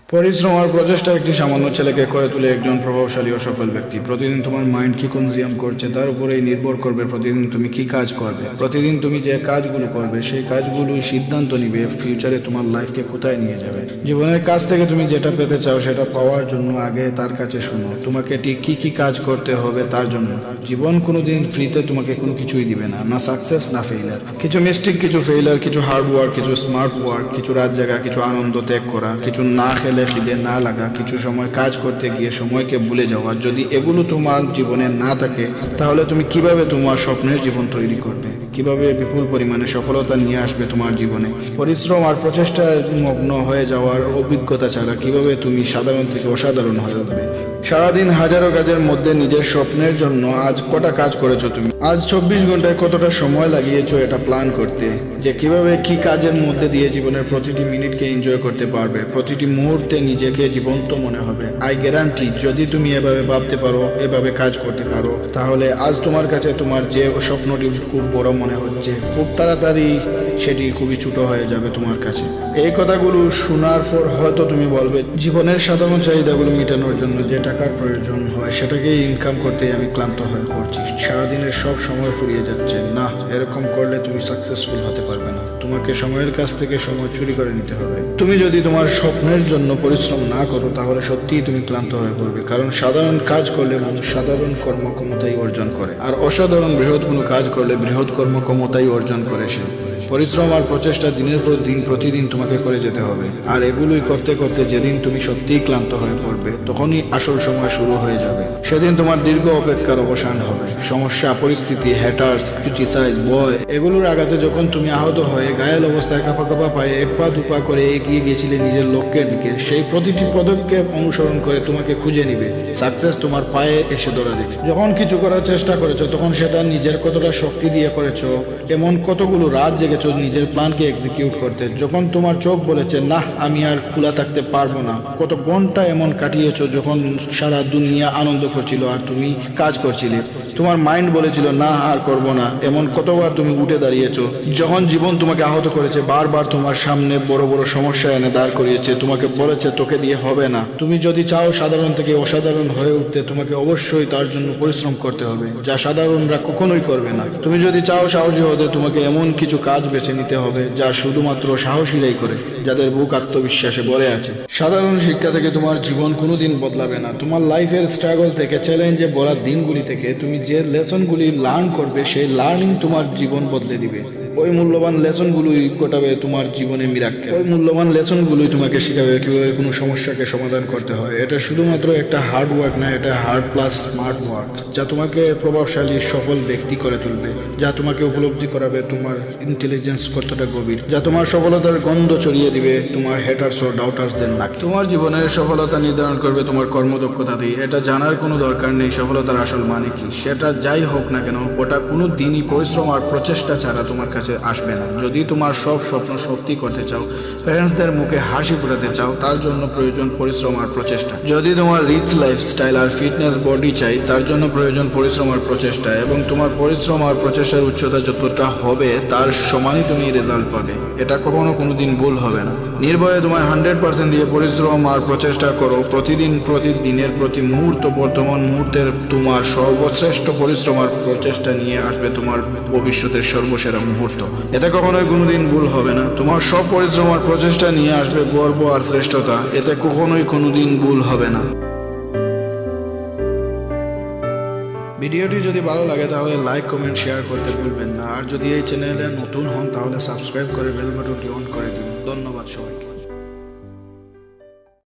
পরিশ্রম আর প্রচেষ্টা একটি সামান্য ছেলেকে করে তুলে একজন প্রভাবশালী ও সফল ব্যক্তি। প্রতিদিন তোমার মাইন্ড কি কনজিউম করছে তার উপরেই নির্ভর করবে প্রতিদিন তুমি কি কাজ করবে। প্রতিদিন তুমি যে কাজগুলো করবে সেই কাজগুলোই সিদ্ধান্ত নিবে ফিউচারে তোমার লাইফকে কোথায় নিয়ে যাবে। জীবনের কাছ থেকে তুমি যেটা পেতে চাও সেটা পাওয়ার জন্য আগে তার কাছে শোনো তোমাকে ঠিক কি কি কাজ করতে হবে তার জন্য। জীবন কোনোদিন ফ্রিতে তোমাকে কোনো কিছুই দিবে না, না সাকসেস না ফেইলার। কিছু মিস্টেক, কিছু ফেইলার, কিছু হার্ড ওয়ার্ক, কিছু স্মার্ট ওয়ার্ক, কিছু রাত জাগা, কিছু আনন্দ ত্যাগ করা, কিছু না খেলে খিদে না লাগা, কিছু সময় কাজ করতে গিয়ে সময়কে ভুলে যাওয়া। যদি এগুলো তোমার জীবনে না থাকে তাহলে তুমি কিভাবে তোমার স্বপ্নের জীবন তৈরি করবে, কিভাবে বিপুল পরিমাণে সফলতা নিয়ে আসবে তোমার জীবনে। পরিশ্রম আর প্রচেষ্টায় মগ্ন হয়ে যাওয়ার অভিজ্ঞতা ছাড়া কিভাবে তুমি সাধারণ থেকে অসাধারণ হয়ে উঠবে। সারাদিন হাজারো কাজের মধ্যে নিজের স্বপ্নের জন্য আজ কটা কাজ করেছো তুমি? আজ 24 ঘন্টায় কতটা সময় লাগিয়েছো এটা প্ল্যান করতে, যে কিভাবে কি কাজের মধ্যে দিয়ে জীবনের প্রতিটি মিনিটকে এনজয় করতে পারবে, প্রতিটি মুহূর্তে নিজেকে জীবন্ত মনে হবে। আই গ্যারান্টি যদি তুমি এভাবে ভাবতে পারো, এভাবে কাজ করতে পারো, তাহলে আজ তোমার কাছে তোমার যে স্বপ্নটি খুব বড় মনে হচ্ছে খুব তাড়াতাড়ি সেটি খুবই ছোট হয়ে যাবে তোমার কাছে। এই কথাগুলো শোনার পর হয়তো তুমি বলবে, জীবনের সাধারণ চাহিদাগুলো মেটানোর জন্য যে টাকার প্রয়োজন হয় সেটাকেই ইনকাম করতেই আমি ক্লান্ত হয়ে পড়ছি, সারাদিনের সব সময় ফুরিয়ে যাচ্ছে। না, এরকম করলে তুমি সাকসেসফুল হতে পারবে না। তোমাকে সময়ের কাছ থেকে সময় চুরি করে নিতে হবে। তুমি যদি তোমার স্বপ্নের জন্য পরিশ্রম না করো তাহলে সত্যিই তুমি ক্লান্ত হয়ে পড়বে, কারণ সাধারণ কাজ করলে মানুষ সাধারণ কর্মক্ষমতাই অর্জন করে, আর অসাধারণ বৃহৎ কোনো কাজ করলে বৃহৎ কর্মক্ষমতাই অর্জন করে সে। পরিশ্রম আর প্রচেষ্টা দিনের পর দিন প্রতিদিন তোমাকে করে যেতে হবে, আর এগুলোই করতে করতে যেদিন তুমি সত্যিই ক্লান্ত হয়ে পড়বে তখনই আসল সময় শুরু হয়ে যাবে। সেদিন তোমার দীর্ঘ অপেক্ষার অবসান হবে। সমস্যা, পরিস্থিতি, হ্যাটার্স, ক্রিটিসাইজ, ভয়, এগুলোর আঘাতে যখন তুমি আহত হয়ে ঘায়েল অবস্থায় কাঁপা কাঁপা পায়ে এক পা দুপা করে এগিয়ে গেছিলে নিজের লক্ষ্যের দিকে, সেই প্রতিটি পদক্ষেপ অনুসরণ করে তোমাকে খুঁজে নিবে। সাকসেস তোমার পায়ে এসে ধরা দেবে। যখন কিছু করার চেষ্টা করেছো তখন সেটা নিজের কতটা শক্তি দিয়ে করেছো, এমন কতগুলো রাত জেগেছো নিজের প্ল্যানকে এক্সিকিউট করতে। যখন তোমার চোখ বলেছে না আমি আর খোলা থাকতে পারবো না, কত ঘন্টা এমন কাটিয়েছো যখন সারা দুনিয়া আনন্দ করছিল আর তুমি কাজ করছিলে। তোমার মাইন্ড বলেছিল না আর করবো না, এমন কতবার তুমি উঠে দাঁড়িয়েছো যখন জীবন তোমাকে আহত করেছে, বারবার তোমার সামনে বড় বড় সমস্যা এনে দাঁড় করিয়েছে, তোমাকে বলেছে তোকে দিয়ে হবে না। তুমি যদি চাও সাধারণ থেকে অসাধারণ হয়ে উঠতে তোমাকে অবশ্যই তার জন্য পরিশ্রম করতে হবে, যা সাধারণরা কখনোই করবে না। তুমি যদি চাও সাহসী হতে তোমাকে এমন কিছু কাজ বেছে নিতে হবে যা শুধুমাত্র সাহসীরাই করে, যাদের বুক আত্মবিশ্বাসে ভরে আছে। সাধারণ শিক্ষা থেকে তোমার জীবন কোনোদিন বদলাবে না। তোমার লাইফের স্ট্রাগল থেকে, চ্যালেঞ্জে ভরা দিনগুলি থেকে তুমি যে লেসনগুলি লার্ন করবে সেই লার্নিং তোমার জীবন বদলে দিবে। ওই মূল্যবান লেসনগুলোই ঘটাবে তোমার জীবনে মিরাক্কেল। ওই মূল্যবান লেসনগুলোই তোমাকে শেখাবে কিভাবে কোনো সমস্যাকে সমাধান করতে হয়। এটা শুধুমাত্র একটা হার্ড ওয়ার্ক না, এটা হার্ড প্লাস স্মার্ট ওয়ার্ক, যা তোমাকে প্রভাবশালী সফল ব্যক্তি করে তুলবে, যা তোমাকে উপলব্ধি করাবে তোমার ইন্টেলিজেন্স কতটা গভীর, যা তোমার সফলতার গন্ধ ছড়িয়ে দিবে তোমার হেটার্স ও ডাউটার্সদের নাকি। তোমার জীবনের সফলতা নির্ধারণ করবে তোমার কর্মদক্ষতাতেই। এটা জানার কোনো দরকার নেই সফলতার আসল মানে কি। সেটা যাই হোক না কেন, ওটা কোনো দিনই পরিশ্রম আর প্রচেষ্টা ছাড়া তোমার কাছে আসবে না। যদি তোমার সব স্বপ্ন সত্যি করতে চাও, প্যারেন্টসদের মুখে হাসি ফোটাতে চাও, তার জন্য প্রয়োজন পরিশ্রম আর প্রচেষ্টা। যদি তোমার রিচ লাইফস্টাইল আর ফিটনেস বডি চাই, তার জন্য প্রয়োজন পরিশ্রম আর প্রচেষ্টা। এবং তোমার পরিশ্রম আর প্রচেষ্টার উচ্চতা যতটা হবে তার সমানই তুমি রেজাল্ট পাবে। এটা কখনো কোনোদিন ভুল হবে না। নির্ভয়ে তোমার 100% দিয়ে পরিশ্রম আর প্রচেষ্টা করো। প্রতিদিন, প্রতিদিনের, প্রতি মুহূর্ত, বর্তমান মুহূর্তের তোমার সর্বশ্রেষ্ঠ পরিশ্রম আর প্রচেষ্টা নিয়ে আসবে তোমার ভবিষ্যতের সর্বসেরা মুহূর্ত। এতে কখনোই কোনোদিন ভুল হবে না। তোমার সব পরিশ্রম আর প্রচেষ্টা নিয়ে আসবে গর্ব আর শ্রেষ্ঠতা। এতে কখনোই কোনোদিন ভুল হবে না। ভিডিওটি যদি ভালো লাগে তাহলে লাইক, কমেন্ট, শেয়ার করতে ভুলবেন না। আর যদি এই চ্যানেলে নতুন হন তাহলে সাবস্ক্রাইব করে বেল বাটনটি অন করে দিন। ধন্যবাদ সবাইকে।